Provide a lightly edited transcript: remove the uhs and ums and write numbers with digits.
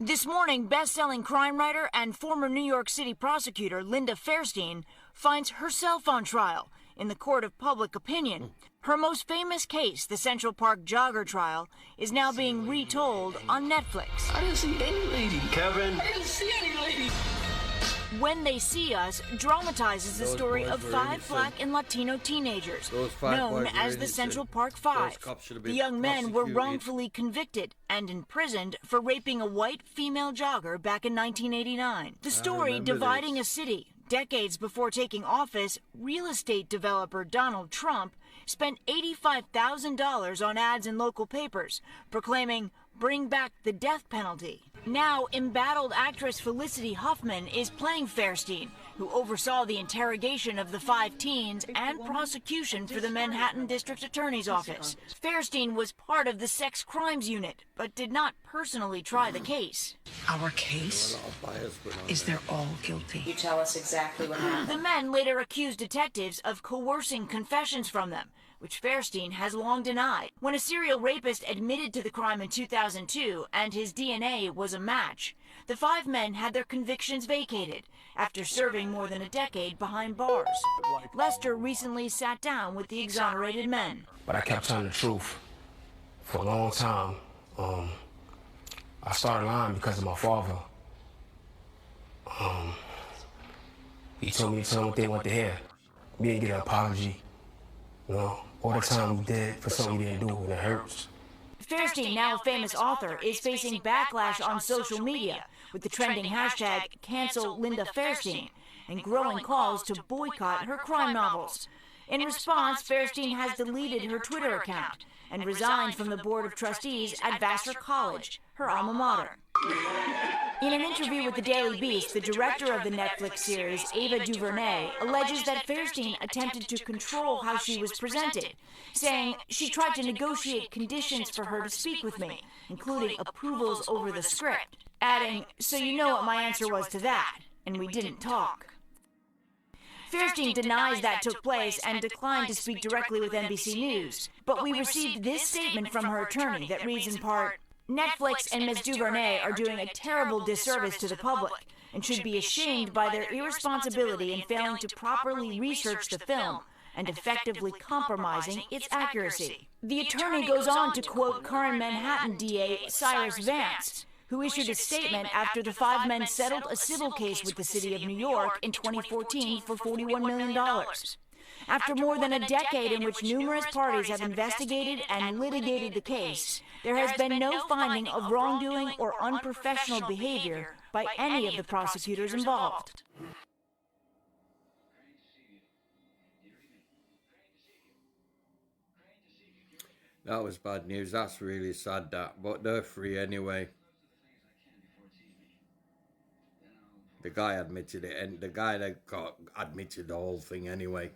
This morning, best-selling crime writer and former New York City prosecutor Linda Fairstein finds herself on trial in the court of public opinion. Her most famous case, the Central Park jogger trial, is now being retold on Netflix. I didn't see any lady. Kevin. I didn't see any lady. When They See Us dramatizes the story of 5 Black and Latino teenagers known as the Central Park Five. The young men were wrongfully convicted and imprisoned for raping a white female jogger back in 1989. The story dividing a city. Decades before taking office, real estate developer Donald Trump spent $85,000 on ads in local papers, proclaiming, "Bring back the death penalty." Now, embattled actress Felicity Huffman is playing Fairstein, who oversaw the interrogation of the 5 teens and prosecution for the Manhattan District Attorney's Office. Fairstein was part of the sex crimes unit, but did not personally try the case. Our case is they're all guilty. You tell us exactly what happened. The men later accused detectives of coercing confessions from them, which Fairstein has long denied. When a serial rapist admitted to the crime in 2002 and his DNA was a match, the 5 men had their convictions vacated after serving more than a decade behind bars. Lester recently sat down with the exonerated men. But I kept telling the truth for a long time. I started lying because of my father. He told me to tell them what they want to hear. We didn't get an apology. You know, all the time we did for something we didn't do, and it hurts. Fairstein, now a famous author, is facing backlash on social media with the trending hashtag #CancelLindaFairstein and growing calls to boycott her crime novels. In response, Fairstein has deleted her Twitter account and resigned from the board of trustees at Vassar College, her alma mater. In an interview with the Daily Beast, the director of the Netflix series, Ava DuVernay, alleges that Fairstein attempted to control how she was presented, saying she tried to negotiate conditions for her to speak with me, including approvals over the script, adding, "So you know what my answer was to that, and we didn't talk." Fairstein denies that took place and declined to speak directly with NBC News, but we received this statement from her attorney that reads in part, "Netflix and Ms. DuVernay are doing a terrible disservice to the public and should be ashamed by their irresponsibility in failing to properly research the film and effectively compromising its accuracy." The attorney goes on to quote current Manhattan DA Cyrus Vance, who issued a statement after the 5 men settled a civil case with the city of New York in 2014 for $41 million. After more than a decade in which numerous parties have investigated and litigated the case, there has been no finding of wrongdoing or unprofessional behavior by any of the prosecutors involved. That was bad news. That's really sad, that. But they're free anyway. The guy admitted it, and the guy that got admitted the whole thing anyway.